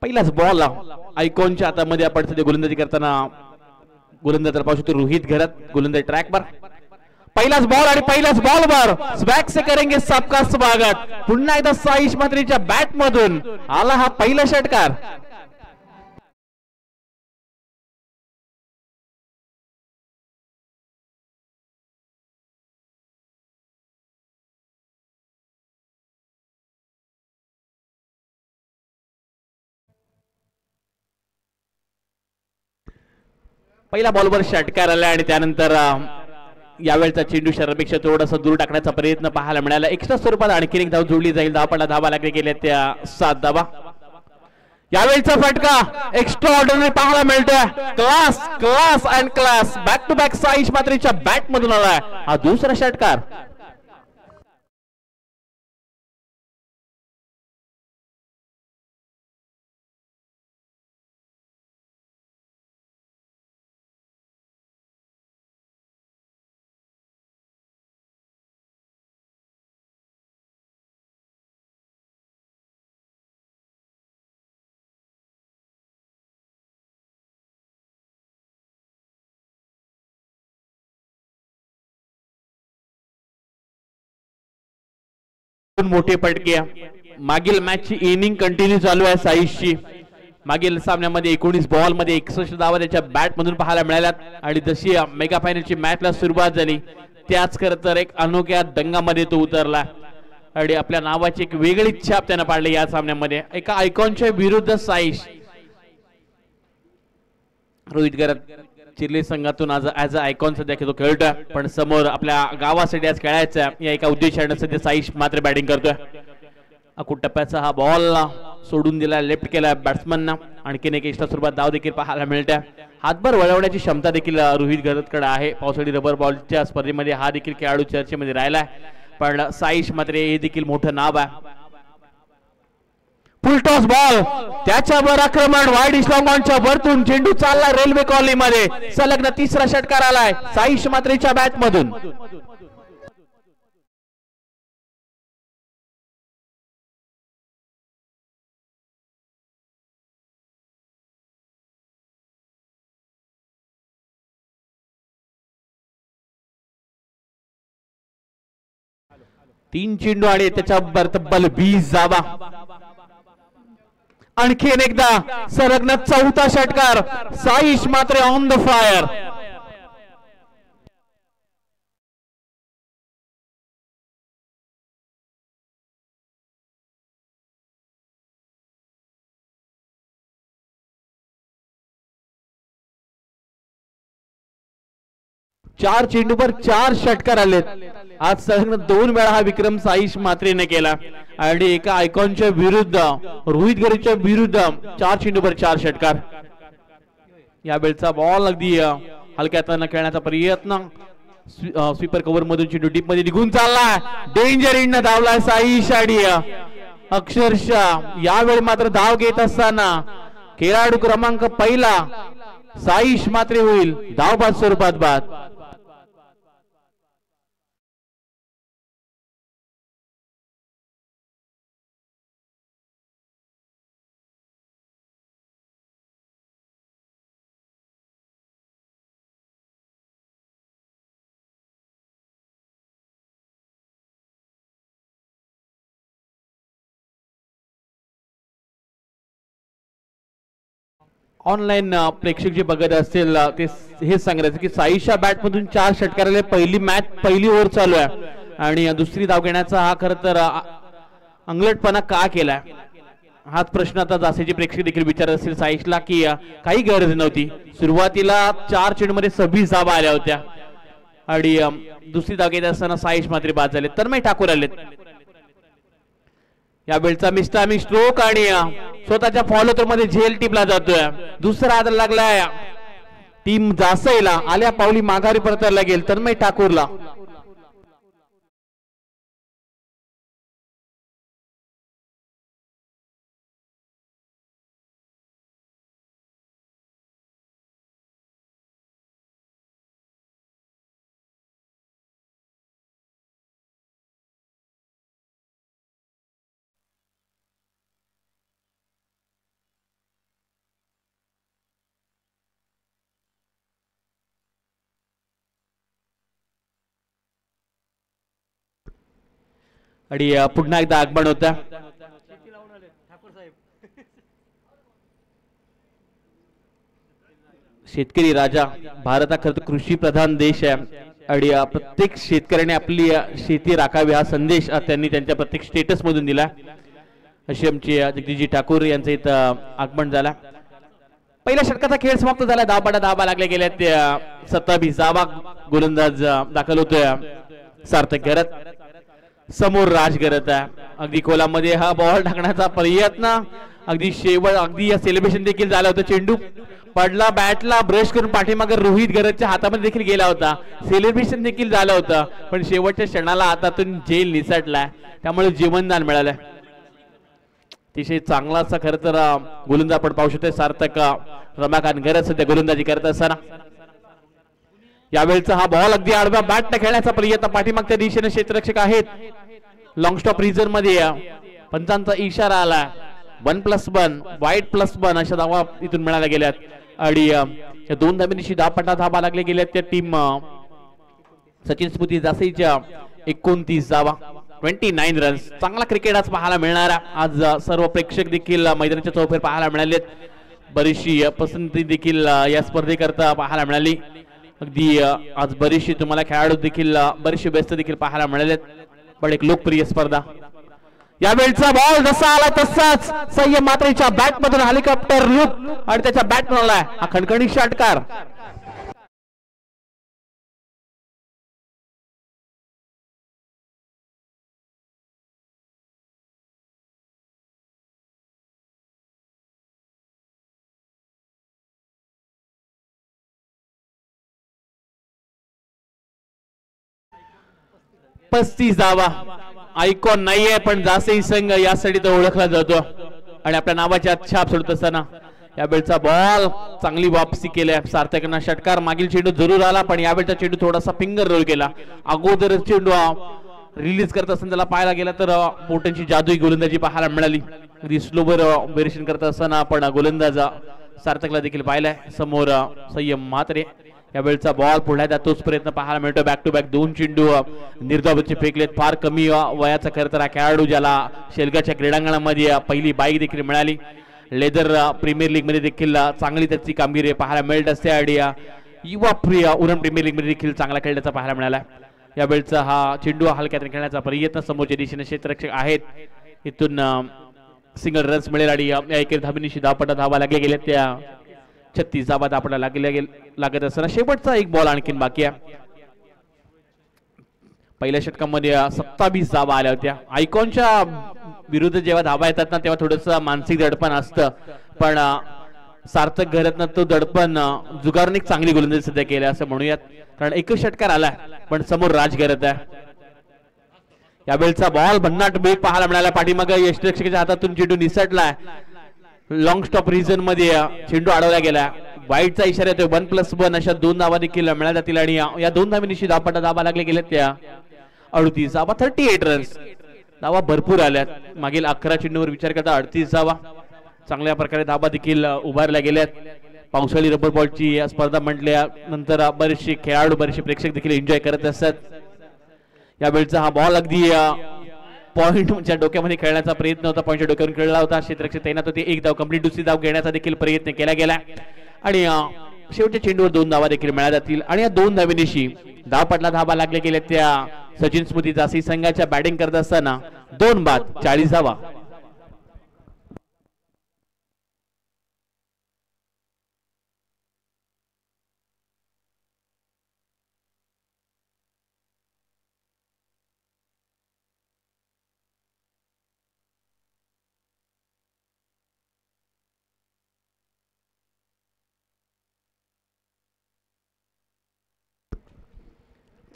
पहिलाच बॉल आयकॉनच्या हातामध्ये आपण सध्या गोलंदाजी करताना गोलंदाज पाहू शकतो रोहित घरात गोलंदाज ट्रॅकवर पहिलाच बॉल आणि पहिलाच बॉलवर स्वॅग से करेंगे सबका स्वागत पुन्हा एकदा साईश मात्रेच्या बॅट मधून आला हा पहिला षटकार पहिला बॉलवर षटकार आला आणि त्यानंतर यावेळचा चेंडू शरीरापेक्षा थोडासा दूर टाकण्याचा प्रयत्न पाहायला मिळाला एक्स्ट्रा स्वरूपात आणखी एक धाव जोडली जाईल धावपडा धावा लागले गेले त्या 7 धावा यावेळचा फटका एक्स्ट्रा ऑर्डिनरी पाहायला मिळतोय class class and class back to back Saish मात्रेच्या बॅट मधून आलाय हा दुसरा षटकार मोठे फटके मागील मॅचची इनिंग कंटिन्यू चालू आहे साईशची मागील सामन्यामध्ये 19 बॉल मध्ये 61 धावा त्याच्या बॅट मधून पाहायला मिळाल्यात आणि जशी मेगा फायनलची मॅचला सुरुवात झाली त्याच खरं तर एक अनोख्या दंगामध्ये तो उतरला आणि आपल्या नावाची एक वेगळी छाप त्यानं पाडली या सामन्यामध्ये एका आयकॉनच्या विरुद्ध साईश रोहित गरत चिर्ले संघातून आज ऍज अ आयकॉन सध्या तो खेळतोय पण समोर आपल्या गावासाठी आज खेळायचं या एका उद्देशाने सध्या साईश मात्र बॅटिंग करतोय अकुट टप्प्याचा हा बॉल सोडून दिला लेफ्ट केला बॅट्समनना आणखीन एक एक्स्ट्रा स्वरूपात धाव देखील पाहायला मिळते हातभर वळवण्याची क्षमता देखील रोहित गरतकडे आहे पावसाळी रबर बॉलच्या स्पर्धेमध्ये हा देखील खेळाडू चर्चेमध्ये राहिलाय पण साईश मात्र हे देखील मोठं नाव आहे फुल टॉस बॉल त्याच्यावर आक्रमण वाईड इस्लॉंगॉनच्या वरतून चेंडू चालला रेल्वे कॉलनी मध्ये सलग तिसरा षटकार आलाय साईश मात्रेच्या बॅट मधून तीन चेंडू आणि त्याच्यावर तब्बल 20 धावा आणखीन एकदा सरगन चौथा षटकार साईश मात्र ऑन द फायर चार चेंडूवर 4 षटकार आलेत आज सलग 2 वेळा हा विक्रम साईश मात्रेने केला आणि एका आयकॉनच्या विरुद्ध रोहित गरतच्या विरुद्ध 4 चेंडूवर 4 षटकार यावेळचा बॉल अगदी हलक्या हाताने खेळण्याचा प्रयत्न स्वीपर कव्हर मधून चेंडू डीप मध्ये निघून चालला डेंजर इननं धावलाय साईश आणि अक्षरशः यावेळी मात्र धाव घेत असताना खेळाडू क्रमांक पहिला साईश मात्रे होईल धावबाद स्वरूपात बाद ऑनलाईन प्रेक्षक जे बघत असतील ते हेच सांगायचं की साईशच्या बॅट मधून 4 षटकाराला पहिली मॅच पहिली ओव्हर चालू आहे आणि दुसरी धाव घेण्याचा हा खरं तर अंगलटपणा का केलाय हाच प्रश्न आता जासेचे प्रेक्षक देखील विचारत असतील साईशला की काही गरज नव्हती सुरुवातीला 4 चेंडूमध्ये 26 धावा आल्या होत्या आणि दुसरी धाव घेत असताना साईश मात्र बाद झाले तन्मय ठाकूर आलेत या वेळचा मिस्टामी स्ट्रोक आणि स्वतःच्या फॉलो थ्रू मध्ये झेल टिपला जातोय दुसरा हात लागलाय टीम जासईला आल्या पावली माघारी परतायला गेल तन्मय ठाकूरला आणि पुन्हा एकदा आगमन होतं. शेतकरी राजा. भारत हा खरं कृषी प्रधान देश आहे आणि प्रत्येक शेतकऱ्याने आपली शेती राखावी हा संदेश त्यांनी त्यांच्या प्रत्येक स्टेटस मधून दिला. अशी आमची जगदीशजी ठाकूर यांचं इथं आगमन झाला. पहिल्या षटकाचा खेळ समाप्त झाला. धाबा लागले गेले. 27 धावा गोलंदाज दाखल होतोय. सार्थक घरत समोर राज घरत आहे. अगदी कोलामध्ये हा बॉल टाकण्याचा प्रयत्न अगदी शेवट अगदी सेलिब्रेशन देखील झालं होतं. चेंडू पडला बॅटला ब्रश करून पाठीमागे रोहित घरतच्या हातामध्ये देखील गेला होता. सेलिब्रेशन देखील झालं होतं पण शेवटच्या क्षणाला हातातून जेल निसटलाय त्यामुळे जीवनदान मिळालंय. अतिशय चांगला असा खरं तर गोलंदाज आपण पाहू शकतो. सार्थक रमाकांत घरत सध्या गोलंदाजी करत असताना यावेळचा हा बॉल अगदी आडव्या बॅटने खेळण्याचा प्रयत्न पाठीमागच्या दिशेने क्षेत्ररक्षक आहेत. लॉंग स्टॉप रिझन मध्ये पंचांचा इशारा आला. 1+1 वाईट +1 अशा धावा इथून मिळाल्या गेल्यात आणि या दोन धाब्यांची धाबा लागले गेल्यात. त्या टीम सचिन स्मृती जासईच्या 29 धावा 29 रन्स. चांगला क्रिकेट आज पाहायला मिळणारा. आज सर्व प्रेक्षक देखील मैदानाच्या चौफेर पाहायला मिळालेत. बरीचशी पसंती देखील या स्पर्धेकरता पाहायला मिळाली. अगदी आज बरीचशी तुम्हाला खेळाडू देखील बरेचसे व्यस्त देखील पाहायला मिळालेत. पण एक लोकप्रिय स्पर्धा. यावेळचा बॉल जसा आला तसाच संयम मात्रेच्या बॅट मधून हेलिकॉप्टर लूप आणि त्याच्या बॅट मधून आलाय हा खणखणी षटकार. पस्तीस धावा. आयकॉन नाहीये पण जासई संघ यासाठी तो ओळखला जातो आणि आपल्या नावाच्या छाप सोडत असताना यावेळचा बॉल चांगली वापसी केल्या सार्थकना. षटकार मागील चेंडू जरूर आला पण यावेळचा चेंडू थोडासा फिंगर रोल केला. अगोदर चेंडू रिलीज करत असताना त्याला पाहायला गेला तर मोठ्यांची जादुई गोलंदाजी पाहायला मिळाली. अगदी स्लोवर व्हेरिएशन करत असताना आपण गोलंदाज सार्थकला देखील पाहिलाय. समोर संयम म्हात्रे. यावेळचा बॉल पुढे तोच प्रयत्न पाहायला मिळतो. बॅक टू बॅक 2 चेंडू निर्धावचे फेकलेत. फार कमी वयाचा खरं तर खेळाडू ज्याला शेलगाच्या क्रीडांगणामध्ये पहिली बाईक देखील मिळाली. लेदर प्रीमियर लीग मध्ये देखील चांगली त्याची कामगिरी पाहायला मिळत असते आणि युवा उरण प्रीमियर लीग मध्ये देखील चांगला खेळण्याचा पाहायला मिळाला. यावेळचा हा चेंडू हलक्यात खेळण्याचा प्रयत्न समोरच्या दिशेने क्षेत्ररक्षक आहेत. इथून सिंगल रन्स मिळेल आणि या एकेरी धाबीनिशी धावा लागले गेले. त्या 36 धावा आपल्याला लागत असताना शेवटचा एक बॉल आणखीन बाकी आहे. पहिल्या षटकामध्ये 27 धावा आल्या होत्या. आयकॉनच्या विरुद्ध जेव्हा धावा येतात ना तेव्हा थोडस मानसिक दडपण असतं पण सार्थक घरतनं तो दडपण जुगारून एक चांगली गोलंदाजी सध्या केली असं म्हणूयात. कारण एकच षटकार आला पण समोर राज घरत आहे. यावेळचा बॉल भन्नाट वेग पाहायला मिळाला. पाठीमागे यष्टीरक्षकाच्या हातातून चेंडू निसटलाय. लॉंग स्टॉप रिजन मध्ये चेंडू अडवला गेला. वाईटचा इशारा येतोय. 1+1 अशा 2 धावा देखील मिळाल्या जातील आणि या 2 धावांनी धावा लागले गेले. त्या 38 धावा 38 रन्स. धावा भरपूर आल्यात. मागील 11 चेंडूवर विचार करता 38 धावा चांगल्या प्रकारे धावा देखील उभारल्या गेल्यात. पावसाळी रबर बॉलची स्पर्धा म्हटल्या नंतर बरेचसे खेळाडू बरेचसे प्रेक्षक देखील एन्जॉय करत असतात. यावेळचा हा बॉल अगदी पॉइंटच्या डोक्यामध्ये खेळण्याचा प्रयत्न होता. पॉइंटच्या डोक्यावरून खेळला होता. क्षेत्ररक्षक तैनात होते. एक धाव कंप्लीट. दुसरी धाव घेण्याचा देखील प्रयत्न केला गेला आणि शेवटच्या चेंडूवर 2 धावा देखील मिळाल्या जातील आणि या 2 धावेनिशी धावा लागले गेले. त्या सचिन स्मृती जासी संघाच्या बॅटिंग करत असताना 2 बाद 40 धावा.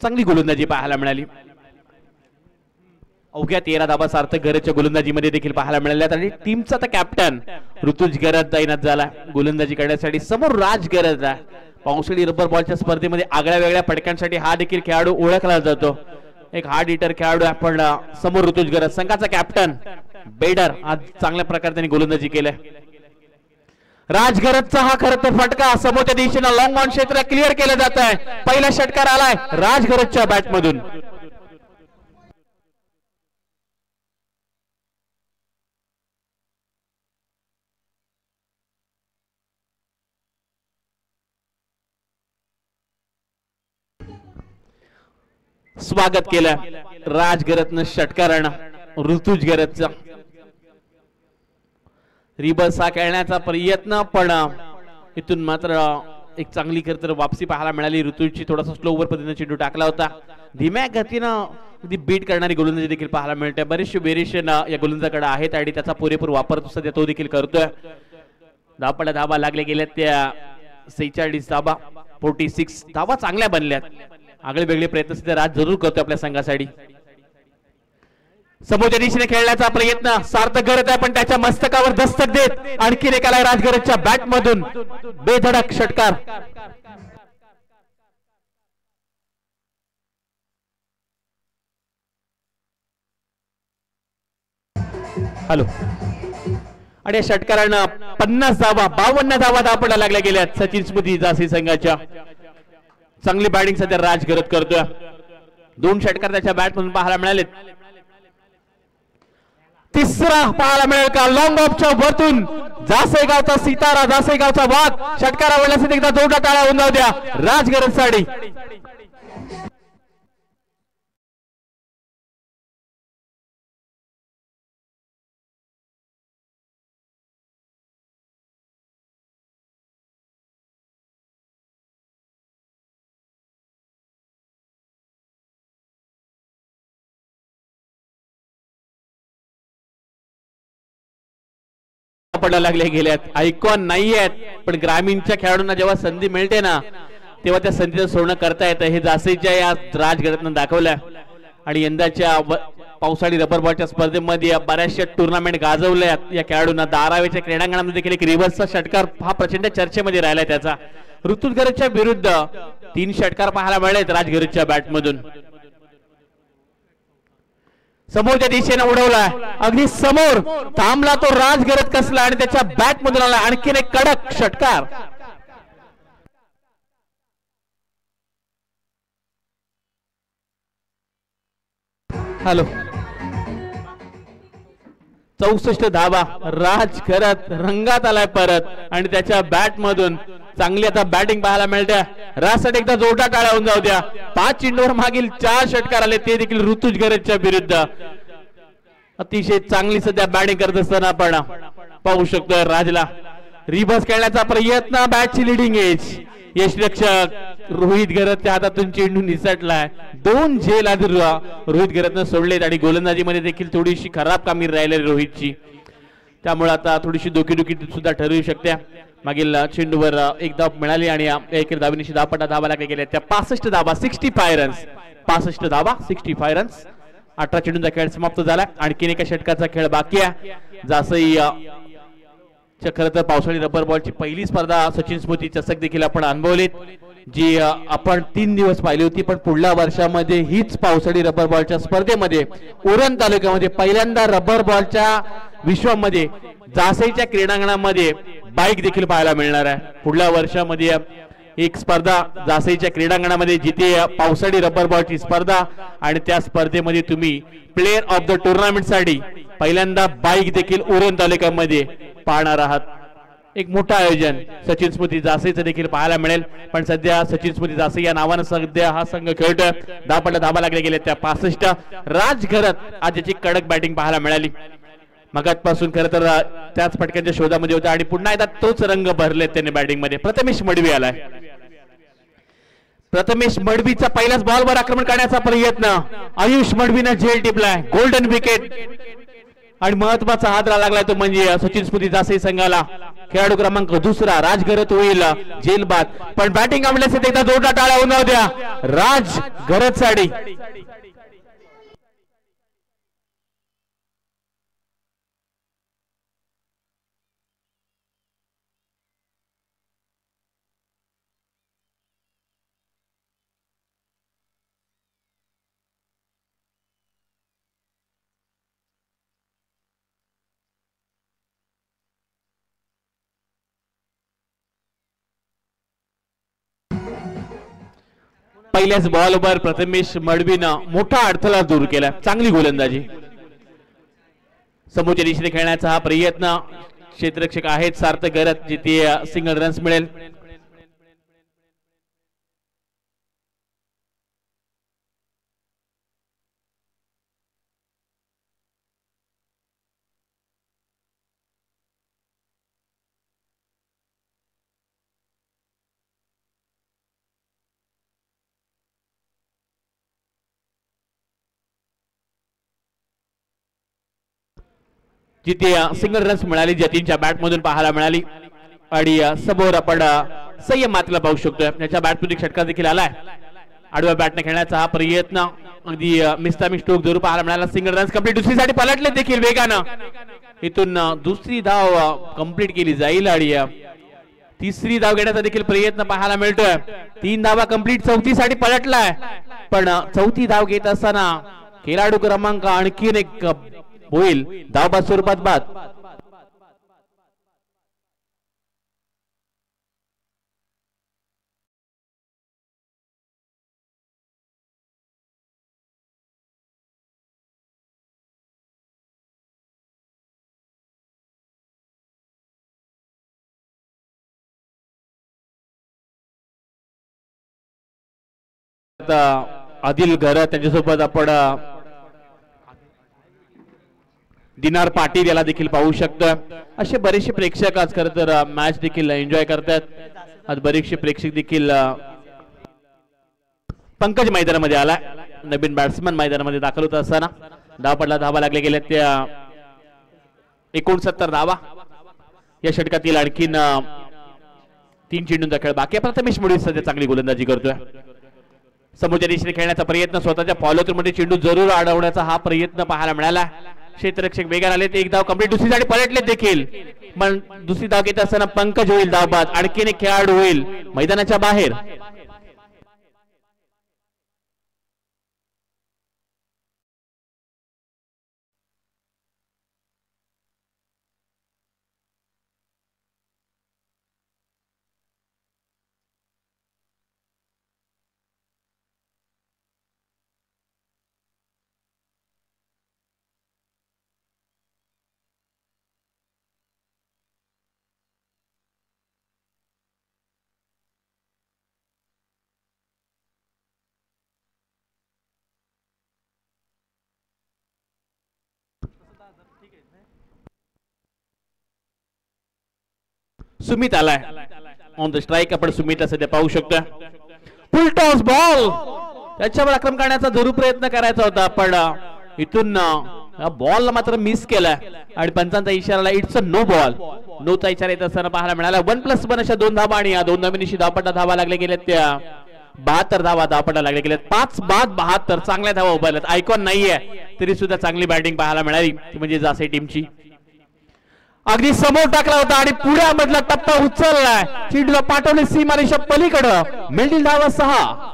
चांगली गोलंदाजी पाहायला मिळाली. अवघ्या 13 धावा सार्थक घरच्या गोलंदाजीमध्ये देखील पाहायला मिळाल्या आणि टीमचा आता कॅप्टन ऋतुज घरत तैनात झाला गोलंदाजी करण्यासाठी. समोर राज घरत आहे. पावसाळी रबर बॉलच्या स्पर्धेमध्ये आगळ्या वेगळ्या फटक्यांसाठी हा देखील खेळाडू ओळखला जातो. एक हार्ड हिटर खेळाडू आहे पण समोर ऋतुज घरत संघाचा कॅप्टन बेडर आज चांगल्या प्रकारे त्यांनी गोलंदाजी केली. राज घरतचा हा खरं तर फटका समोरच्या दिशेने लॉंग ऑन क्षेत्र क्लिअर केलं जात आहे. पहिला षटकार आलाय राज घरतच्या बॅट मधून. स्वागत केलं राजगरतनं षटकारानं ऋतुज गरजचा. रिबस हा खेळण्याचा प्रयत्न पण इथून मात्र एक चांगली खरं तर वापसी पाहायला मिळाली. ऋतुची थोडासा स्लो ओव्हर पद्धतीने चेंडू टाकला होता. धीम्या गतीनं बीट करणारी गोलंदाजी देखील पाहायला मिळते. बरेचसे व्हेरिएशन या गोलंदाजाकडे आहेत आणि त्याचा पुरेपूर वापर सध्या तो देखील करतोय. धाबा लागले गेल्यात त्या 46 धाबा 46 धाबा चांगल्या बनल्यात. आगळे वेगळे प्रयत्न सध्या राज जरूर करतोय आपल्या संघासाठी. समोरच्या दिशेने खेळण्याचा प्रयत्न सार्थक करत आहे पण त्याच्या मस्तकावर दस्तक देत आणखी एकाला राजगरजच्या बॅट मधून बेधडक षटकार. हॅलो आणि या षटकारानं 50 धावा 52 धावा धापडा लागल्या गेल्यात सचिन स्मृती जासी संघाच्या. चांगली बॅटिंग सध्या राजगरज करतोय. 2 षटकार त्याच्या बॅट मधून पाहायला मिळालेत. तिसरा पाहायला मिळेल का लॉंग ऑफच्या वरतून जासेगावचा सितारा जासेगावचा वाघ षटकार आवडल्यास एकदा जोरदार टाळ्या होऊन जाऊ द्या राजगरज साठी. लागले गेल्यात आयकॉन नाही आहेत पण ग्रामीणच्या खेळाडूंना जेव्हा संधी मिळते ना तेव्हा त्या संधीचं सोनं करता येतं. हे जासेच्या या राजगरजनं दाखवलं आणि यंदाच्या पावसाळी रबर बॉलच्या स्पर्धेमध्ये बऱ्याचशा टुर्नामेंट गाजवल्या या खेळाडूंना. धारावीच्या क्रीडांगणामध्ये देखील एक रिव्हर्सचा षटकार हा प्रचंड चर्चेमध्ये राहिलाय त्याचा. ऋतुज गरजच्या विरुद्ध 3 षटकार पाहायला मिळालेत राजगरजच्या बॅट मधून. समोरच्या दिशेने उडवलाय अगदी समोर थांबला तो राजगरज कसला आणि त्याच्या बॅट मधून आला आणखीन एक कडक षटकार. हॅलो 64 धावा राजगरज रंगात आलाय परत आणि त्याच्या बॅट मधून चांगली आता बॅटिंग पाहायला मिळते. राजसाठी एकदा जोरदार टाळ्या होऊन जाऊ द्या. 5 चेंडूवर मागील 4 षटकार आले ते देखील ऋतुज गरजच्या विरुद्ध. अतिशय चांगली सध्या बॅटिंग करत असताना आपण पाहू शकतोय राजला. रिव्हर्स खेळण्याचा प्रयत्न बॅटची लिडिंग एज यशरक्षक रोहित गरजच्या हातातून चेंडू निसटलाय. 2 झेल आज रोहित गरजनं सोडलेत आणि गोलंदाजीमध्ये देखील थोडीशी खराब कामगिरी राहिली रोहितची. त्यामुळे आता थोडीशी दोकीदुकी सुद्धा ठरवू शकते. मागील चेंडूवर एक धाव मिळाली आणि एकेर धावेनिशी धावा लागले गेले. त्या 65 धावा 65 रन्स 65 धावा 65 रन्स. 18 चेंडूंचा खेळ समाप्त झाला. आणखीन एका षटकाचा खेळ बाकी आहे. जासई खरं तर पावसाळी रबर बॉलची पहिली स्पर्धा सचिन स्मृती चषक देखील आपण अनुभवलीत जी आपण 3 दिवस पाहिली होती. पण पुढल्या वर्षामध्ये हीच पावसाळी रबर बॉलच्या स्पर्धेमध्ये उरण तालुक्यामध्ये पहिल्यांदा रबर बॉलच्या विश्वामध्ये जासईच्या क्रीडांगणामध्ये बाईक देखील पाहायला मिळणार आहे. पुढल्या वर्षामध्ये एक स्पर्धा जासईच्या क्रीडांगणामध्ये जिथे पावसाळी रबर बॉलची स्पर्धा आणि त्या स्पर्धेमध्ये तुम्ही प्लेअर ऑफ द टुर्नामेंट साठी पहिल्यांदा बाईक देखील उरण तालुक्यामध्ये पाहणार आहात. एक मोठं आयोजन सचिन स्मृती जासईचं देखील पाहायला मिळेल. पण सध्या सचिन स्मृती जासई या नावानं सध्या हा संघ खेळतोय. धावा लागले गेले त्या 65. राजगरज आज याची कडक बॅटिंग पाहायला मिळाली. मगातपासून खरं तर त्याच फटक्यांच्या शोधामध्ये होता आणि पुन्हा एकदा तोच रंग भरले त्याने बॅटिंग मध्ये. प्रथमेश मडवी आलाय. प्रथमेश मडवीचा पहिल्याच बॉलवर आक्रमण करण्याचा प्रयत्न आयुष मडवीने झेल टिपलाय. गोल्डन विकेट आणि महत्वाचा हादरा लागलाय तो म्हणजे सचिन स्मृती जासई संघाला. खेळाडू क्रमांक 2 राजगरज होईल जेल बाद. पण बॅटिंग आवडल्यास एकदा जोरदार टाळ्या होऊन जाऊ द्या राजगरज साठी. पहिल्याच बॉलवर प्रथमेश मडवीनं मोठा अडथळा दूर केला. चांगली गोलंदाजी. समोरच्या दिशेने खेळण्याचा हा प्रयत्न क्षेत्ररक्षक आहेत सार्थक गरज जिथे सिंगल रन्स मिळेल. जिथे सिंगल रन्स मिळाली जतीनच्या बॅट मधून पाहायला मिळाली आणि समोर आपण संयम मात्र पाहू शकतोय त्याच्या बॅटमधून षटकार देखील आलाय आडव्या बॅटने खेळण्याचा हा प्रयत्न अगदी मिस्तामी स्ट्रोक जरूर पाहायला मिळाला सिंगल रन्स कंप्लीट दुसरीसाठी पलटले देखील वेगानं इथून दुसरी धाव कंप्लीट केली जाईल आणि तिसरी धाव घेण्याचा देखील प्रयत्न पाहायला मिळतोय 3 धावा कंप्लीट चौथीसाठी पलटलाय पण चौथी धाव घेत असताना खेळाडू क्रमांक आणखीन एक होईल धाव स्वरूपात बाद आदिल घर त्यांच्यासोबत आपण दिनार पाटील याला देखील पाहू शकतो असे बरेचसे प्रेक्षक आज खरं तर मॅच देखील एन्जॉय करतात आज बरेचसे प्रेक्षक देखील पंकज मैदानामध्ये आला नवीन बॅट्समन मैदानामध्ये दाखल होत असताना धावा लागले गेले त्या 69 धावा या षटकातील आणखीन 3 चेंडूंचा खेळ बाकी प्रथमेश मुळी सध्या चांगली गोलंदाजी करतोय समोरच्या दिशेने खेळण्याचा प्रयत्न स्वतःच्या फॉलो थ्रू मध्ये चेंडू जरूर अडवण्याचा हा प्रयत्न पाहायला मिळाला क्षेत्ररक्षक वेगाने आले ते एक धाव कंप्लीट दुसरीसाठी पलटले देखील पण दुसरी धाव घेत असताना पंकज होईल धावबाद आणखीन एक खेळाडू होईल मैदानाच्या बाहेर सुमित आलाय ऑन द स्ट्राइक आपण सुमितला सध्या पाहू शकतो फुल टॉस बॉल त्याच्यावर आक्रमण करण्याचा जरूर प्रयत्न करायचा होता पण इथून बॉल मात्र मिस केलाय आणि पंचांचा इशारा इट्स अ नो बॉल नोचा इशारा येत असताना पाहायला मिळाला 1+1 अशा 2 धावा आणि या 2 धावांनी धावपट्टा धावा लागले गेले त्या 72 धावा धावपट्टा लागले गेले 5 बाद 72 चांगल्या धावा उभारल्यात आयकॉन नाहीये तरी सुद्धा चांगली बॅटिंग पाहायला मिळाली ती म्हणजे जासे टीमची अगदी समोर टाकला होता आणि पुढ्यामधला टप्पा उचललाय चेंडूला पाठवले सीमारेषा पलीकडं मिडल धावा 6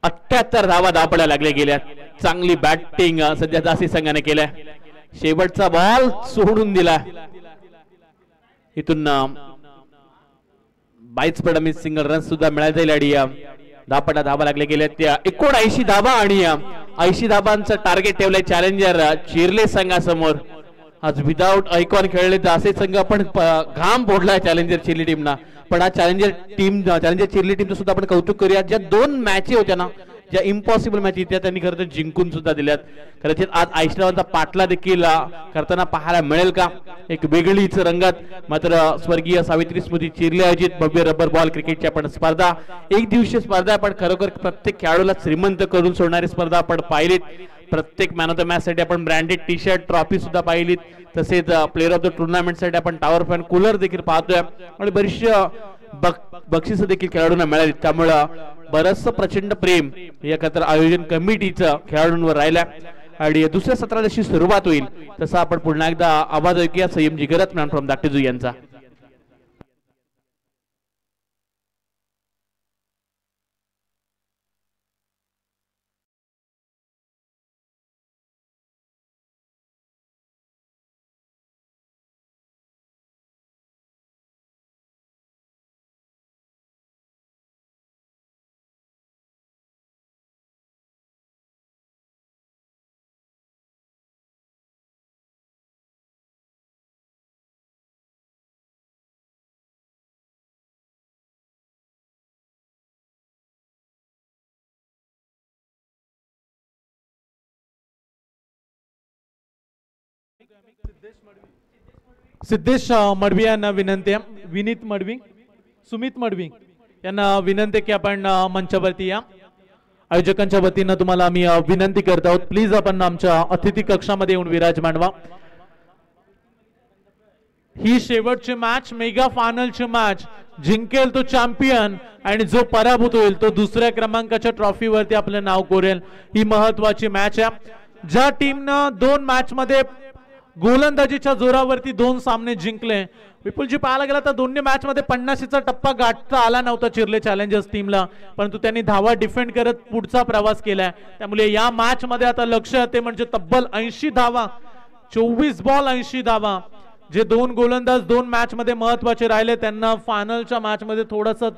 78 धावा धावपड्या लागल्या गेल्या चांगली बॅटिंग सध्या जासी संघाने केल्या शेवटचा बॉल सोडून दिला इथून 22 पडमी सिंगल रन सुद्धा मिळाले जाईल आणि धावपट्टा धावा लागले गेल्या त्या 79 धावा आणि 80 धावांचं टार्गेट ठेवलंय चॅलेंजर चिर्ले संघासमोर आज विदाउट आयकॉन खेळले जासे संघ पण घाम फोडलाय चॅलेंजर चिर्ली टीमना पण आज चॅलेंजर चिर्ली टीमचं सुद्धा आपण कौतुक करूया ज्या 2 मॅचेस होत्या ना ज्या इम्पॉसिबल मॅच त्या त्यांनी खरं तर जिंकून सुद्धा दिल्यात कदाचित आज आयशरावांचा पाटला देखील करताना पाहायला मिळेल का एक वेगळीच रंगात मात्र स्वर्गीय सावित्री स्मृती चिर्ले आयोजित भव्य रबर बॉल क्रिकेटची आपण स्पर्धा एक दिवसीय स्पर्धा आपण खरोखर प्रत्येक खेळाडूला श्रीमंत करून सोडणारी स्पर्धा आपण पाहिलीत प्रत्येक मॅन ऑफ द मॅच साठी आपण ब्रँडेड टी शर्ट ट्रॉफी सुद्धा पाहिलीत तसेच प्लेअर ऑफ द टुर्नामेंट साठी आपण टॉवर फॅन कूलर देखील पाहतोय आणि बरीचशी बक्षीस देखील खेळाडूंना मिळाली त्यामुळे बरंच प्रचंड प्रेम एकत्र आयोजन कमिटीचं खेळाडूंवर राहिलं आणि दुसऱ्या सत्राला जशी सुरुवात होईल तसं आपण पुन्हा एकदा आवाज ऐकूया संयम जिगरत मॅन फ्रॉम दाक्टिजू यांचा सिद्धेश मडवी यांना विनंती आहे, विनीत मडवी, सुमित मडवी यांना विनंती की आपण मंचावरती या. आयोजकांच्या वतीनं तुम्हाला आम्ही विनंती करत आहोत, प्लीज आपण आमच्या अतिथी कक्षामध्ये येऊन विराजमान व्हा. ही शेवटची मॅच, मेगा फायनलची मॅच. जिंकेल तो चॅम्पियन आणि जो पराभूत होईल तो दुसऱ्या क्रमांकाच्या ट्रॉफीवरती आपलं नाव कोरेल. ही महत्वाची मॅच आहे. ज्या टीमनं 2 मॅच मध्ये गोलंदाजीच्या जोरावरती 2 सामने जिंकले, विपुलजी पाहायला गेला तर दोन्ही मॅच मध्ये 50चा टप्पा गाठता आला नव्हता चिर्ले चॅलेंजर्स टीमला, परंतु त्यांनी धावा डिफेंड करत पुढचा प्रवास केलाय. त्यामुळे या मॅच मध्ये आता लक्ष ते म्हणजे तब्बल 80 धावा, 24 बॉल 80 धावा. जे 2 गोलंदाज 2 मॅच मध्ये महत्वाचे राहिले त्यांना फायनलच्या मॅच मध्ये थोडासा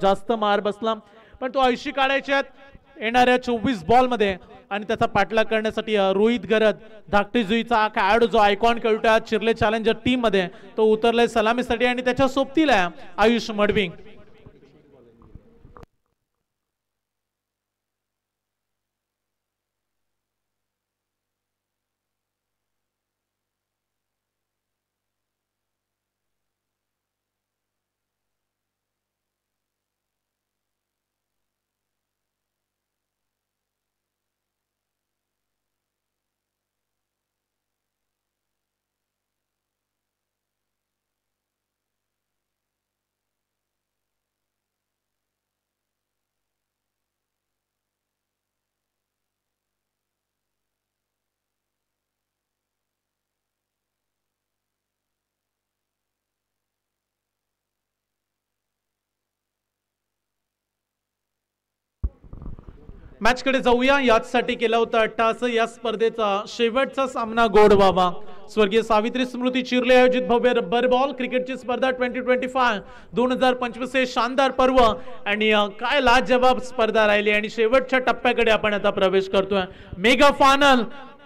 जास्त मार बसला, पण तो 80 काढायचे आहेत येणाऱ्या 24 बॉल मध्ये. आणि त्याचा पाठलाग करण्यासाठी रोहित गरज, धाकटी जुईचा खेळाडू जो आयकॉन खेळतोय चिर्ले चॅलेंजर टीम मध्ये, तो उतरलाय सलामीसाठी आणि त्याच्या सोबतीला आयुष मडवी. मॅच कडे जाऊया. याचसाठी केला होता अट्टास या स्पर्धेचा शेवटचा सामना गोड व्हावा. स्वर्गीय सावित्री स्मृती चिर्ले आयोजित भव्य रब्बर बॉल क्रिकेटची स्पर्धा 2025 हे शानदार पर्व आणि काय लाजवाब स्पर्धा राहिली आणि शेवटच्या टप्प्याकडे आपण आता प्रवेश करतोय. मेगा फायनल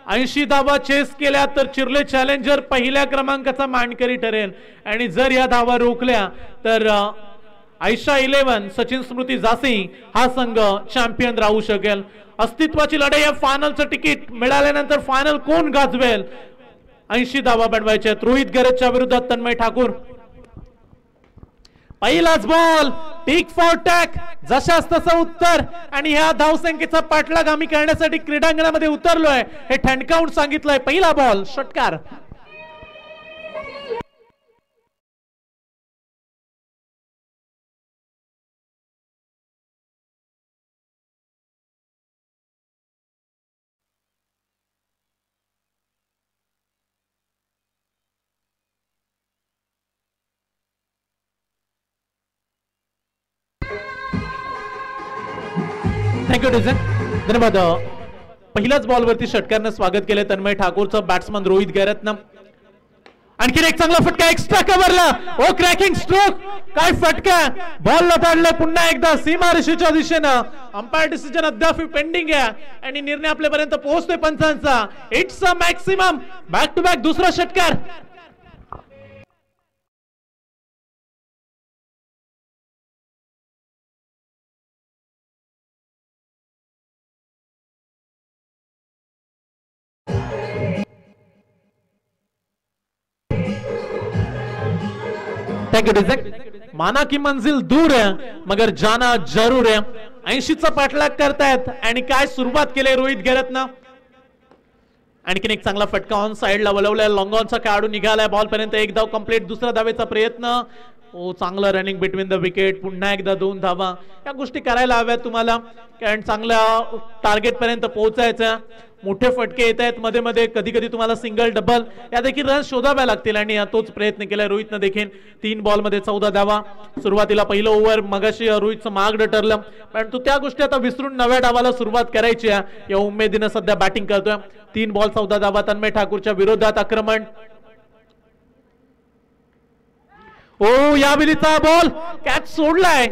80 धावा चेस केल्या तर चिर्ले चॅलेंजर पहिल्या क्रमांकाचा मानकरी ठरेल आणि जर या धावा रोखल्या तर आयशा 11 सचिन स्मृती जासी हा संघ चॅम्पियन राहू शकेल. अस्तित्वाची लढाई या फायनलचं तिकीट मिळाल्यानंतर फायनल कोण गाजवेल. 80 धावा बनवायचे आहेत. रोहित गरजच्या विरोधात तन्मय ठाकूर. पहिलाच बॉल, टिक फॉर टॅक, जशास तसं उत्तर आणि ह्या धावसंख्येचा पाठलाग आम्ही करण्यासाठी क्रीडांगणामध्ये उतरलोय हे ठणकावून सांगितलंय. पहिला बॉल षटकार. थँक्यू डिझन, धन्यवाद. पहिल्याच बॉलवरती षटकारनं स्वागत केलं तन्मय ठाकूरचं. बॅट्समन रोहित गैरतनं आणखीन एक चांगला फटका एक्स्ट्रा कव्हरला. ओ क्रॅकिंग स्ट्रोक, काय फटका. बॉल लताडलाय पुन्हा एकदा सीमारेषेच्या दिशेनं. अंपायर डिसिजन अद्याप पेंडिंग आहे आणि निर्णय आपल्यापर्यंत पोहोचतोय पंचांचा. It's a maximum. Back to back दुसरा षटकार. माना की मंजिल दूर है मगर जाना जरूर है. 80चा पाठलाग करतायत आणि काय सुरुवात केली रोहित गैरतनं. आणखीन एक चांगला फटका ऑन साइडला वळवलाय. लॉंग ऑनचा खेळाडू निघालाय बॉल पर्यंत. एक धाव कंप्लीट. दुसरा धावेचा प्रयत्न. ओ चांगलं रनिंग बिटवीन द विकेट. पुन्हा एकदा 2 धावा. या गोष्टी करायला हव्यात तुम्हाला कारण चांगल्या टार्गेट पर्यंत पोहोचायचं. मोठे फटके येत आहेत मध्ये मध्ये. कधी कधी तुम्हाला सिंगल डबल या देखील रन शोधाव्या लागतील आणि तोच प्रयत्न केलाय रोहितनं देखील. 3 बॉल मध्ये 14 धावा. सुरुवातीला पहिलं ओव्हर मगाशी रोहितचं महागडं ठरलं परंतु त्या गोष्टी आता विसरून नव्या डावाला सुरुवात करायची आहे या उमेदीनं सध्या बॅटिंग करतोय. 3 बॉल 14 धावा. तन्मय ठाकूरच्या विरोधात आक्रमण. ओ या बिलीचा बॉल कॅच सोडलाय.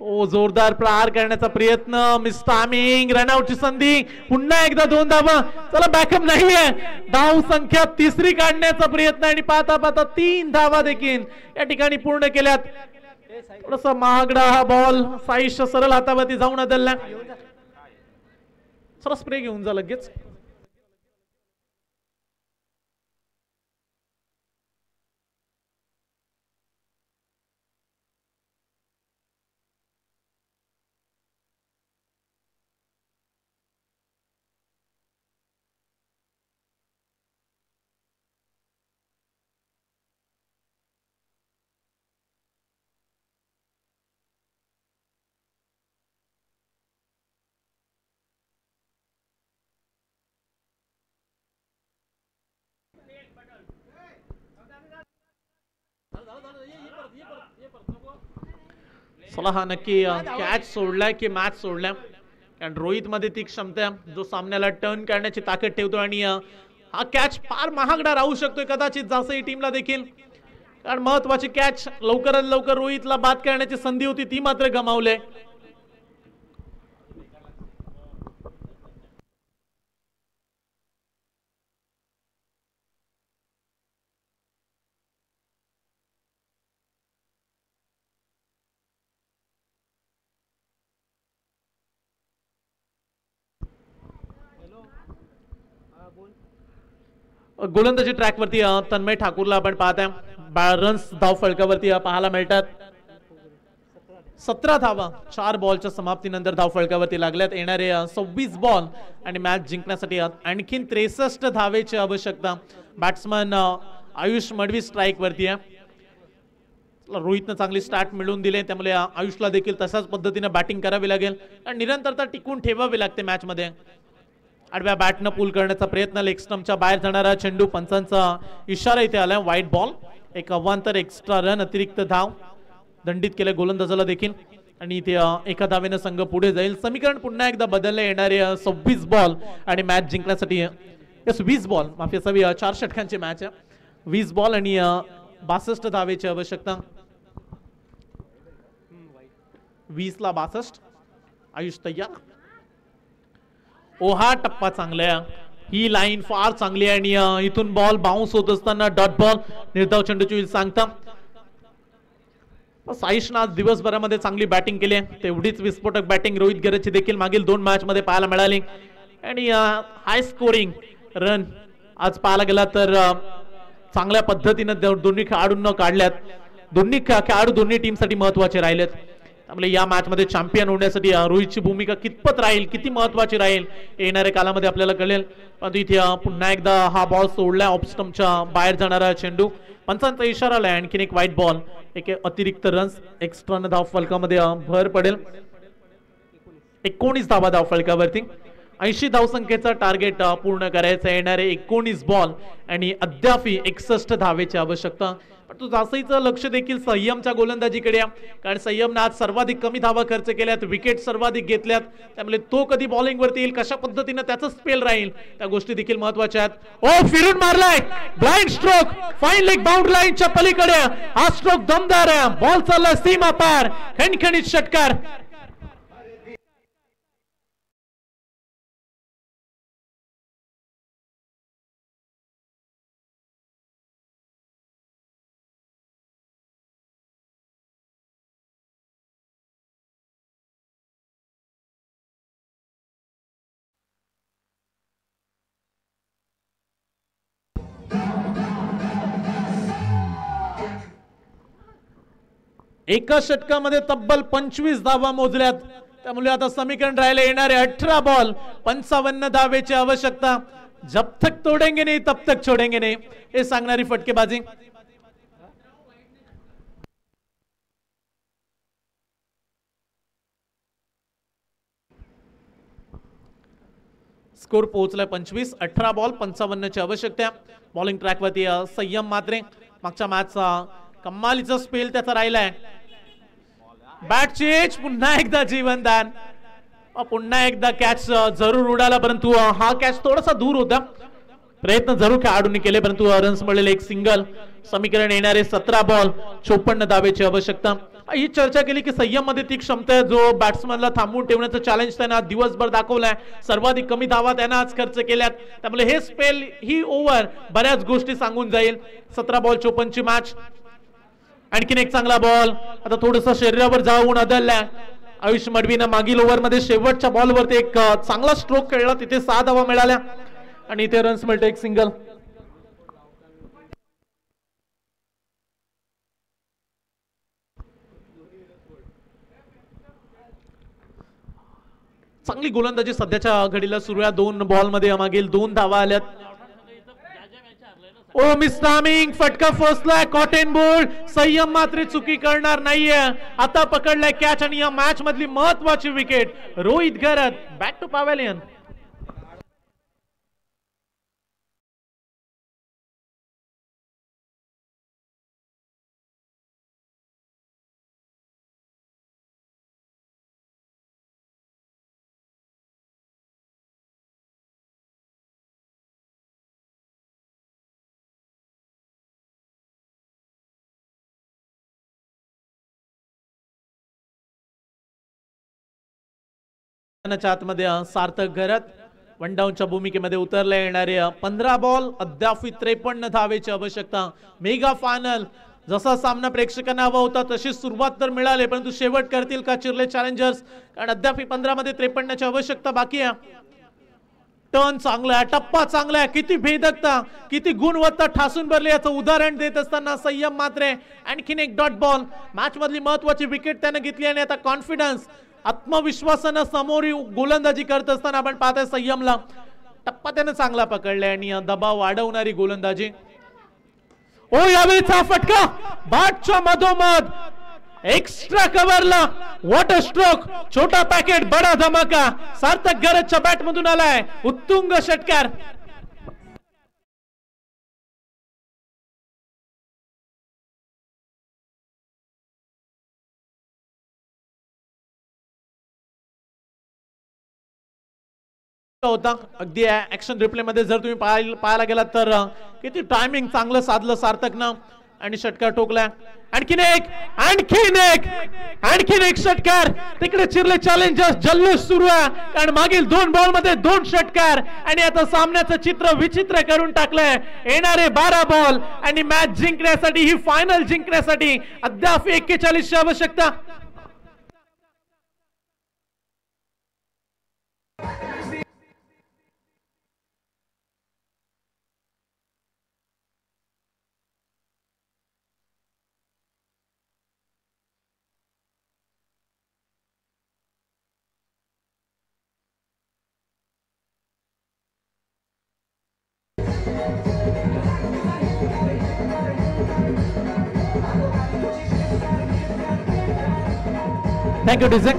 ओ जोरदार प्रहार करण्याचा प्रयत्न. Miss timing. रनआउटची संधी. पुन्हा एकदा 2 धावा. चला बॅकअप नाहीये. धाव संख्या 3री काढण्याचा प्रयत्न आणि पाहता पाहता 3 धावा देखील या ठिकाणी पूर्ण केल्यात. थोडासा महागडा हा बॉल. साईश सरळ हातावरती जाऊन अदलला. सरळ स्प्रे घेऊन जा लगेच. चला हा नक्की कॅच सोडलाय की मॅच सोडलाय, कारण रोहित मध्ये ती क्षमता जो सामन्याला टर्न करण्याची ताकद ठेवतो आणि हा कॅच फार महागडा राहू शकतोय कदाचित जासई टीमला देखील, कारण महत्वाची कॅच लवकरात लवकर रोहितला बाद करण्याची संधी होती ती मात्र गमावले. गोलंदाजी ट्रॅकवरती तन्मय ठाकूरला आपण पाहताय. 12 रन्स धाव फलकावरती पाहायला मिळतात. 17 धावा 4 बॉलच्या समाप्तीनंतर धाव फलकावरती लागल्यात. येणारे 26 बॉल आणि मॅच जिंकण्यासाठी आणखीन 63 धावेची आवश्यकता. बॅट्समन आयुष मडवी स्ट्राईक वरती आहे. रोहितनं चांगली स्टार्ट मिळवून दिले, त्यामुळे आयुषला देखील तशाच पद्धतीने बॅटिंग करावी लागेल आणि निरंतरता टिकून ठेवावी लागते मॅच मध्ये. आडव्या बॅटनं पूल करण्याचा प्रयत्न, लेग स्टंपच्या बाहेर जाणारा चेंडू, पंचांचा इशारा इथे आलाय. वाईट बॉल, एक अवांतर एक्स्ट्रा रन, अतिरिक्त धाव दंडित केले गोलंदाजाला देखील आणि इथे एका धावेनं संघ पुढे जाईल. समीकरण पुन्हा एकदा बदलले. येणारे 26 बॉल आणि मॅच जिंकण्यासाठी 20 बॉल, माफी असावी, 4 षटकांची मॅच आहे. 20 बॉल आणि 62 धावेची आवश्यकता. 20 ला 62. आयुष तयार. हा टप्पा चांगला आहे, ही लाईन फार चांगली आहे आणि इथून बॉल बाउन्स होत असताना डॉट बॉल, निर्धाव चेंडूची होईल सांगता. साईशनं आज दिवसभरामध्ये चांगली बॅटिंग केली आहे, तेवढीच विस्फोटक बॅटिंग रोहित गरजची देखील मागील 2 मॅच मध्ये पाहायला मिळाली आणि हाय स्कोरिंग रन आज पाहायला गेला तर चांगल्या पद्धतीने दोन्ही खेळाडूंना काढल्यात. दोन्ही खेळाडू दोन्ही टीमसाठी महत्वाचे राहिलेत. त्यामुळे या मॅच मध्ये चॅम्पियन होण्यासाठी रोहितची भूमिका कितपत राहील, किती महत्वाची राहील येणाऱ्या कालामध्ये आपल्याला कळेल. परंतु इथे पुन्हा एकदा हा बॉल सोडलाय, ऑफ स्टंपच्या बाहेर जाणारा चेंडू, पंचांचा इशारा आलाय. आणखीन एक वाईट बॉल, एक अतिरिक्त रन्स, एक्स्ट्रा धाव फलकामध्ये भर पडेल. 19 धावा धाव फलकावरती. 80 धावसंख्येचा टार्गेट पूर्ण करायचं. येणारे 19 बॉल आणि अद्याप 61 धावेची आवश्यकता. परंतु जासईचं लक्ष देखील संयमच्या गोलंदाजीकडे आहे, कारण संयमने आज सर्वाधिक कमी धावा खर्च केल्यात, विकेट सर्वाधिक घेतल्यात. त्यामुळे तो कधी बॉलिंग वरती येईल, कशा पद्धतीने त्याचा स्पेल राहील, त्या गोष्टी देखील महत्वाच्या आहेत. फिरून मारलाय, blind stroke, fine leg bound लाईनच्या पलीकडे हा स्ट्रोक दमदार आहे. बॉल चालला सीमा पार, खणखणीत षटकार. एका षटकामध्ये तब्बल 25 धावा मोजल्यात. त्यामुळे आता समीकरण राहिले येणारे 18 बॉल 55 धावेची आवश्यकता. जब तक तोडेंगे नाही तब तक छोडेंगे नाही, हे सांगणारी फटकेबाजी. स्कोर पोहोचलाय 25. 18 बॉल 55 ची आवश्यकता. बॉलिंग ट्रॅकवरती संयम मात्रे. मागच्या मॅचचा कमालीचा स्पेल त्याचा राहिलाय. बॅट चेंज, पुन्हा एकदा जीवनदान, पुन्हा एकदा कॅच जरूर उडाला, परंतु हा कॅच थोडासा दूर होता. प्रयत्न जरूर खेळाडूंनी केले, परंतु रन्स मिळाले एक सिंगल. समीकरण येणारे 17 बॉल 54 धावेची आवश्यकता. ही चर्चा केली की संयम मध्ये ती क्षमता आहे, जो बॅट्समनला थांबवून ठेवण्याचं चॅलेंज त्यांना दिवसभर दाखवलाय. सर्वाधिक कमी धावा त्यांना आज खर्च केल्यात. त्यामुळे हे स्पेल, ही ओव्हर बऱ्याच गोष्टी सांगून जाईल. 17 बॉल 54 ची मॅच. आणखीन एक चांगला बॉल, आता थोडस शरीरावर जाऊन आदळलाय. आयुष मडवीनं मागील ओव्हर मध्ये शेवटच्या बॉल वरती एक चांगला स्ट्रोक खेळला, तिथे 6 धावा मिळाल्या आणि इथे रन्स मिळते एक सिंगल. चांगली गोलंदाजी सध्याच्या घडीला सुरू आहे. 2 बॉल मध्ये मागील 2 धावा आल्यात. मिस टायमिंग, फटका फसलाय, कॉटन बोल्ड. संयम मात्र चुकी करणार नाहीये. आता पकडलाय कॅच आणि या मॅच मधली महत्वाची wicket. Rohit Gharat back to pavilion. आतमध्ये सार्थक घरत वन डाऊनच्या भूमिकेमध्ये उतरले येणारे 15 बॉल अद्याप 53 धावेची आवश्यकता. मेगा फायनल जसा सामना प्रेक्षकांना हवा होता तशी सुरुवात तर मिळाली, परंतु शेवट करतील का चिर्ले चॅलेंजर्स, कारण अद्याप 15 मध्ये 53 ची आवश्यकता बाकी आहे. टर्न चांगला आहे, टप्पा चांगला आहे, किती भेदकता किती गुणवत्ता ठासून भरली याचं उदाहरण देत असताना संयम मात्रे आणखीन एक डॉट बॉल. मॅच मधली महत्वाची विकेट त्याने घेतली आणि आता कॉन्फिडन्स आत्मविश्वासानं समोर गोलंदाजी करत असताना आपण पाहतोय संयमला टप्पा त्याने चांगला पकडलाय आणि दबाव वाढवणारी गोलंदाजी. ओ यावेळीचा फटका बॅटच्या मधोमध एक्स्ट्रा कव्हरला. व्हॉट अ स्ट्रोक, छोटा पॅकेट बडा धमाका. सार्थक घरतच्या बॅट मधून आलाय उत्तुंग षटकार. होता अगदी ऍक्शन रिप्ले मध्ये जर तुम्ही पाहायला गेलात तर किती टायमिंग चांगलं साधलं सार्थकनं आणि षटकार ठोकला. आणखीन एक षटकार. तिकडे चिर्ले चॅलेंजर्स जल्लोष सुरू आहे, कारण मागील 2 बॉल मध्ये 2 षटकार आणि आता सामन्याचं चित्र विचित्र करून टाकलंय. येणारे 12 बॉल आणि मॅच जिंकण्यासाठी, ही फायनल जिंकण्यासाठी अद्याप 41 ची आवश्यकता. थँक्यू डिझेक.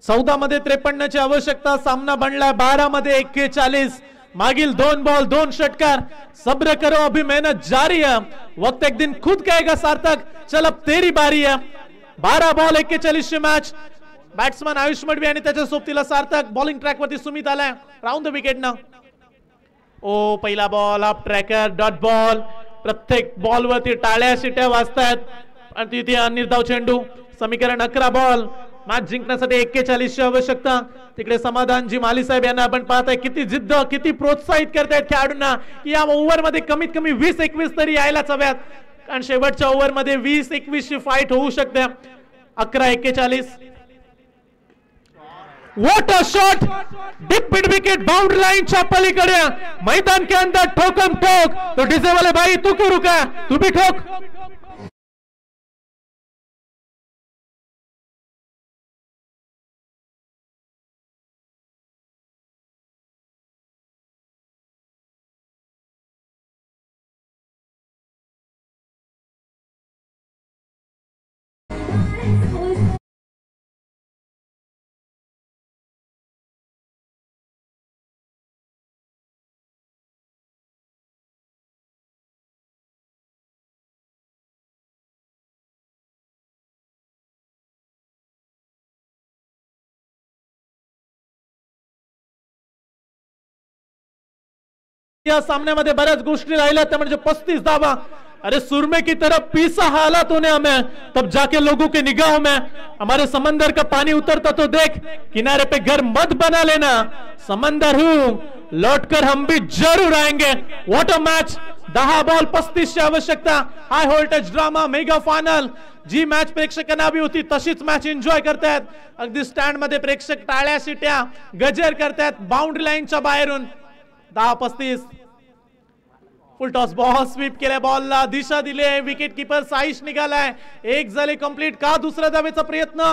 14 मध्ये 53 ची आवश्यकता. सामना बनला 12 मध्ये 41. मागील 2 बॉल 2 षटकार. सब्र करो, अभी मेहनत जारी है, वक्त एक दिन खुद कहेगा सार्थक, चल अब तेरी बारी है. 12 बॉल 41 ची मॅच. बॅट्समन आयुष मडवी आणि त्याच्या सोबतीला सार्थक. बॉलिंग ट्रॅक वरती सुमित आलाय राऊंड द विकेट ना. ओ पहिला ball up tracker dot ball. प्रत्येक बॉल वरती टाळ्या शिट्या वाजतायत आणि तिथे निर्धाव चेंडू. समीकरण 11 बॉल. मॅच जिंकण्यासाठी 41 ची आवश्यकता. तिकडे समाधानजी माली साहेब यांना आपण पाहताय किती जिद्द किती प्रोत्साहित करतायत खेळाडूंना की या ओव्हर मध्ये कमीत कमी 20-21 तरी यायलाच हव्यात, कारण शेवटच्या ओव्हर मध्ये 20-21 ची फाईट होऊ शकते. 11-41. What a shot, deep mid wicket, boundary line च्या पलीकडे मैदान के अंदर ठोकम ठोक. तो डीजे वाले भाई तू क्यों रुका, तू भी ठोक. या सामन्यामध्ये बऱ्याच गोष्टी राहिल्या त्या म्हणजे 35 धावा. अरे सुरमे की तरफ पीसा हालात होने हमें, तब जाके लोगों के निगाहों में हमारे समंदर का पानी उतरता तो देख. किनारे पे घर मत बना लेना, समंदर हूं लौटकर हम भी जरूर आएंगे. What a match. 10 बॉल 35 ची आवश्यकता. High voltage drama mega final. जी मॅच प्रेक्षकांना हवी होती तशीच मॅच एन्जॉय करतायत. अगदी स्टँड मध्ये प्रेक्षक टाळ्या शिट्या गजर करतायत बाउंड्री लाईनच्या बाहेरून. 10-35. फुल टॉस बॉल स्वीप केलाय, बॉलला दिशा दिली. Wicket keeper Saish निघालाय. 1 झाले कंप्लीट का. दुसऱ्या धावेचा प्रयत्न.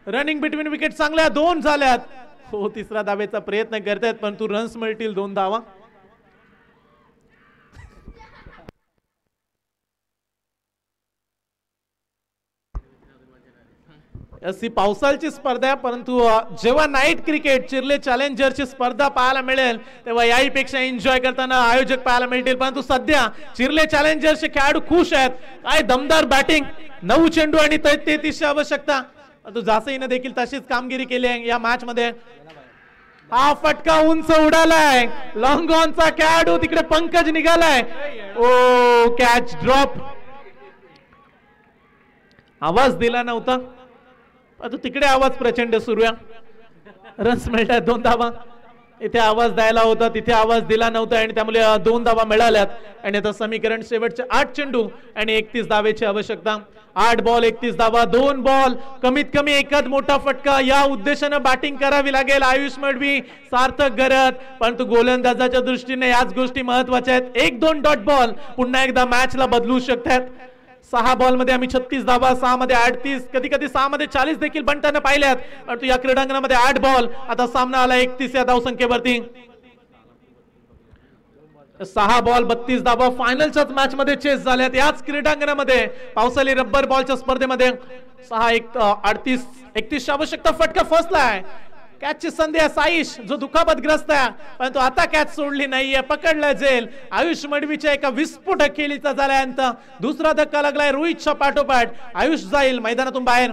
रनिंग बिटवीन विकेट चांगल्या 2 झाल्यात. हो तिसऱ्या धावेचा प्रयत्न करतायत परंतु रन्स मिळतील 2 धावा. अशी पावसाळ्याची स्पर्धा आहे, परंतु जेव्हा नाईट क्रिकेट चिर्ले चॅलेंजरची स्पर्धा पाहायला मिळेल तेव्हा याहीपेक्षा एन्जॉय करताना आयोजक पाहायला मिळतील. परंतु सध्या चिर्ले चॅलेंजरचे खेळाडू खुश आहेत. काय दमदार बॅटिंग. 9 चेंडू आणि 33 ची आवश्यकता. परंतु जासईने देखील तशीच कामगिरी केली आहे या मॅच मध्ये. हा फटका उंच उडालाय. लॉंग ऑनचा खेळाडू तिकडे पंकज निघालाय. ओ कॅच ड्रॉप. आवाज दिला नव्हता, तिकडे आवाज प्रचंड सुरू आहे. रन्स मिळतात 2 धावा. इथे आवाज द्यायला होता तिथे आवाज दिला नव्हता आणि त्यामुळे 2 धावा मिळाल्यात. आणि आता समीकरण शेवटचे 8 चेंडू आणि 31 धावेची आवश्यकता. 8 बॉल 31 धावा. 2 बॉल कमीत कमी एकाच मोठा फटका. या उद्देशानं बॅटिंग करावी लागेल आयुष मडवी सार्थक गरज. परंतु गोलंदाजाच्या दृष्टीने याच गोष्टी महत्वाच्या आहेत. 1-2 डॉट बॉल पुन्हा एकदा मॅचला बदलू शकतात. 6 बॉल मध्ये आम्ही 36 धावा, 6 मध्ये 38, कधी कधी 6 मध्ये 40 देखील बनताना पाहिल्यात. परंतु या क्रीडांगणामध्ये 8 बॉल. आता सामना आला 31 या धावसंख्येवरती. 6 बॉल 32 धावा फायनलच्याच मॅच मध्ये चेस झाल्यात याच क्रीडांगणामध्ये पावसाळी रब्बर बॉलच्या स्पर्धेमध्ये. 6-38 31 आवश्यकता. फटका फसलाय. कॅचची संधी आहे साईश जो दुखापतग्रस्त आहे परंतु आता कॅच सोडली नाहीये. पकडला जाईल. आयुष मडवीच्या एका विस्फोटक खेळीचा झाल्यानंतर दुसरा धक्का लागलाय रोहितच्या पाठोपाठ. आयुष जाईल मैदानातून बाहेर.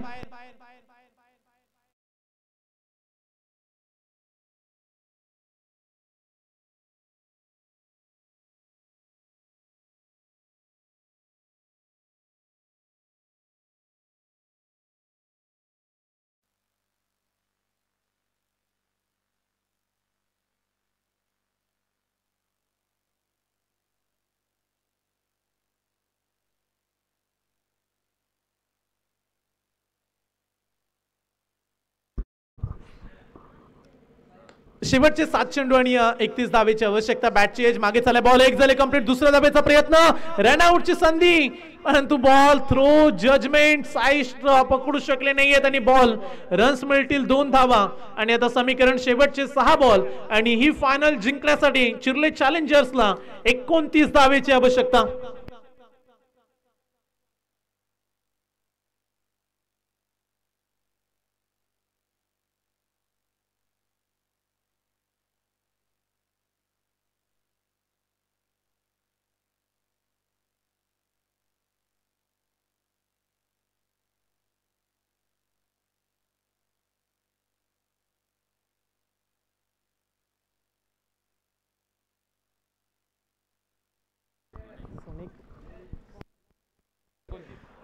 शेवटचे 7 चेंडू आणि 31 धावेची आवश्यकता. बॅटची एज मागे चालला. बॉल 1 झाले कंप्लीट. दुसऱ्या धावेचा प्रयत्न. रनआउटची संधी परंतु बॉल थ्रो जजमेंट साईश पकडू शकले नाहीयेत आणि बॉल रन्स मिळतील 2 धावा. आणि आता समीकरण शेवटचे 6 बॉल आणि ही फायनल जिंकण्यासाठी चिर्ले चॅलेंजर्सला 29 धावेची आवश्यकता.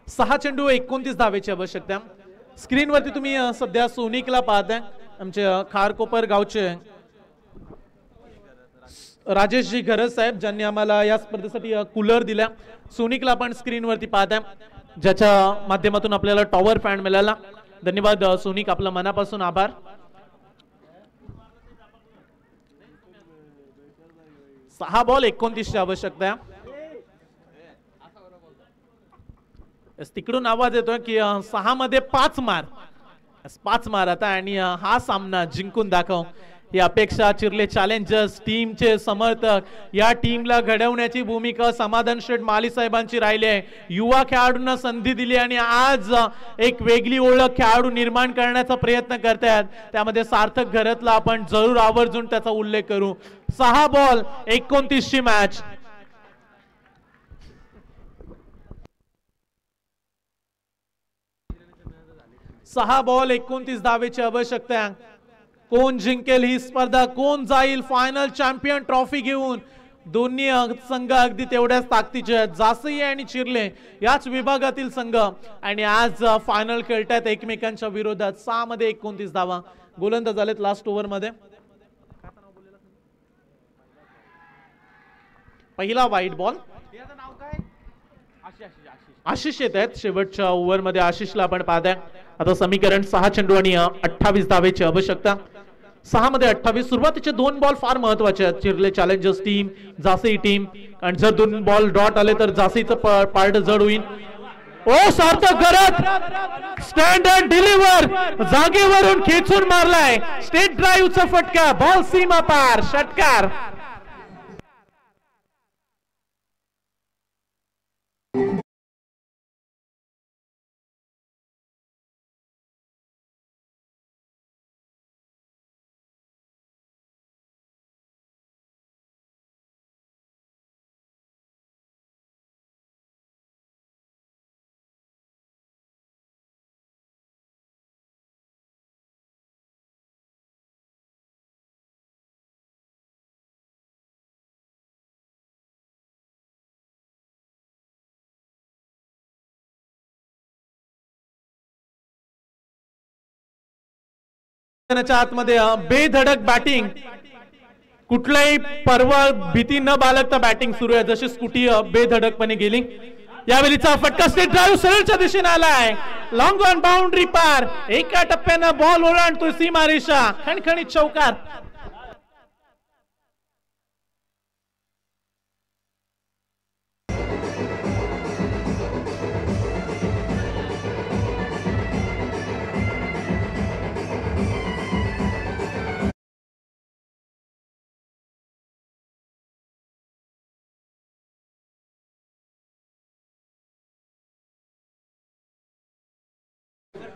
सहा चेंडू 29 धावेची आवश्यकता. स्क्रीनवरती तुम्ही सध्या सोनिकला पाहताय. आमचे खारकोपर गावचे राजेशजी घरज साहेब ज्यांनी आम्हाला या स्पर्धेसाठी कूलर दिला. सोनिकला आपण स्क्रीनवरती पाहताय ज्याच्या माध्यमातून आपल्याला टॉवर फॅन मिळाला. धन्यवाद सोनिक, आपलं मनापासून आभार. सहा बॉल 29 ची आवश्यकता. तिकडून आवाज येतोय की 6 मध्ये 5 मार. 5 मार आता आणि हा सामना जिंकून दाखव ही अपेक्षा चिर्ले चॅलेंजर्स टीमचे समर्थक या टीमला घडवण्याची भूमिका समाधान शेठ माली साहेबांची राहिली आहे. युवा खेळाडूंना संधी दिली आणि आज एक वेगळी ओळख खेळाडू निर्माण करण्याचा प्रयत्न करतात. त्यामध्ये सार्थक घरातला आपण जरूर आवर्जून त्याचा उल्लेख करू. 6 बॉल 29 ची मॅच. सहा बॉल 29 धावेची आवश्यकता. कोण जिंकेल ही स्पर्धा, कोण जाईल फायनल चॅम्पियन ट्रॉफी घेऊन. दोन्ही संघ अगदी तेवढ्याच ताकदीचे आहेत. जासई आणि चिर्ले याच विभागातील संघ आणि आज फायनल खेळतात एकमेकांच्या विरोधात. 6 मध्ये 29 धावा. गोलंदाज झालेत लास्ट ओव्हर मध्ये. पहिला वाईट बॉल. आशिष येत आहेत शेवटच्या ओव्हर मध्ये. आशिषला आपण पाहताय. आता समीकरण 6 चेंडू आणि 28 धावेची आवश्यकता. 6 मध्ये 28. सुरुवातीचे 2 बॉल फार महत्वाचे आहेत चिर्ले चॅलेंजर्स टीम जासई टीम. आणि जर 2 बॉल डॉट आले तर जासईचं पार्ट जड होईल. ओ सार्थक करत स्टँड अँड डिलिव्हर जागेवरून खेचून मारलाय. स्टेट ड्राईव्हचा फटका. बॉल सीमा पार. षटकार. मैदानाच्या आतमध्ये बेधडक बॅटिंग, कुठलाही पर्वा भीती न बाळगता बॅटिंग सुरू आहे. जशी स्कूटी बेधडकपणे गेली. यावेळीचा फटका स्टेट ड्राईव्ह सरळच्या दिशेने आलाय. लॉंग ऑन बाउंड्री पार. एका टप्प्यानं बॉल ओलांडतोय सीमारेषा. खणखणीत चौकार.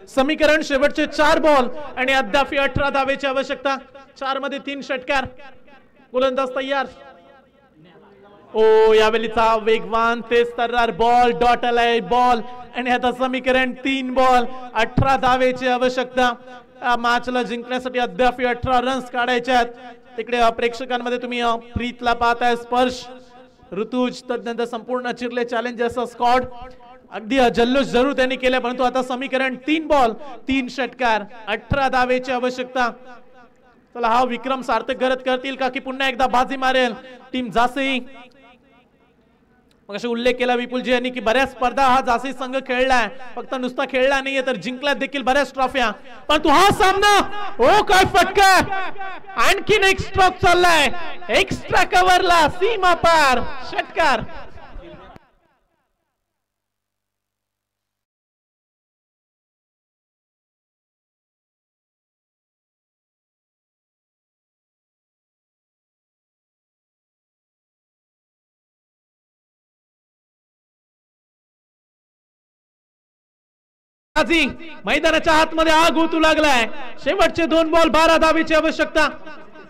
समीकरण शेवटचे 4 बॉल आणि अद्याप 18 धावेची आवश्यकता. 4 मध्ये 3 षटकार. गोलंदाज तयार. ओ यावेळीचा वेगवान तेज तर्रार बॉल. डॉट आलाय बॉल आणि आता समीकरण 3 बॉल 18 धावेची आवश्यकता. मॅचला जिंकण्यासाठी अद्याप 18 रन्स काढायचे आहेत. तिकडे प्रेक्षकांमध्ये तुम्ही प्रीतला पाहताय. स्पर्श, ऋतुज, तदनंतर संपूर्ण चिरले चॅलेंजर्स स्क्वॉड. अगदी जल्लोष जरूर त्यांनी केला. परंतु आता समीकरण 3 बॉल 3 षटकार 18 धावेची आवश्यकता. चला हा विक्रम सार्थक करतील का की पुन्हा एकदा बाजी मारेल टीम जासई. मग असे उल्लेख केला विपुलजी यांनी की बऱ्याच स्पर्धा हा जासई संघ खेळलाय. फक्त नुसता खेळला नाहीये तर जिंकला देखील बऱ्याच ट्रॉफ्या. परंतु हा सामना ओ काय फटका. आणखीन एक स्ट्रोक चाललाय. एक्स्ट्रा कव्हरला सीमा पार षटकार. मैदानाच्या आतमध्ये आग ओतू लागलाय. शेवटचे 2 बॉल 12 धावेची आवश्यकता.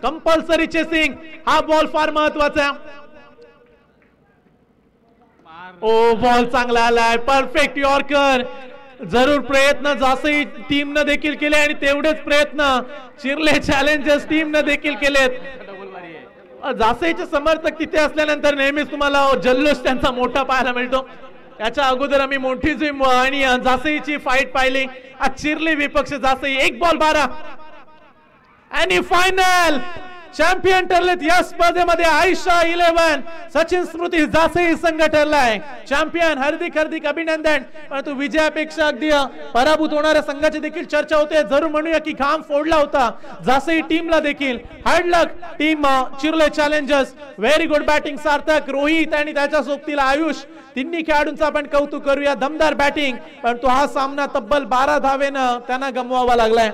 Compulsory chasing. हा बॉल फार महत्वाचा. ओ बॉल चांगला आलाय. Perfect yorker. जरूर प्रयत्न जासई टीमनं देखील केले आणि तेवढेच प्रयत्न चिरले चॅलेंजर्स टीमनं देखील केलेत. जासईचे समर्थक तिथे असल्यानंतर नेहमीच तुम्हाला जल्लोष त्यांचा मोठा पाहायला मिळतो. याच्या अगोदर आम्ही मोठी जिम आणि जासईची फाईट पाहिली. आज चिरली विपक्ष जासई. 1 बॉल 12 आणि फायनल चॅम्पियन ठरलेत या स्पर्धेमध्ये. आयशा 11 सचिन स्मृती जासई संघ ठरलाय चॅम्पियन. हार्दिक हार्दिक अभिनंदन. परंतु विजयापेक्षा अगदी पराभूत होणाऱ्या संघाची देखील चर्चा होते. जरूर म्हणूया की घाम फोडला होता जासई टीमला देखील. Hard luck team Chirle challengers. Very good batting Sarthak, Rohit आणि त्याच्या सोबतीला आयुष. तिन्ही खेळाडूंचं आपण कौतुक करूया. दमदार बॅटिंग. परंतु हा सामना तब्बल 12 धावेनं त्यांना गमवावा लागलाय.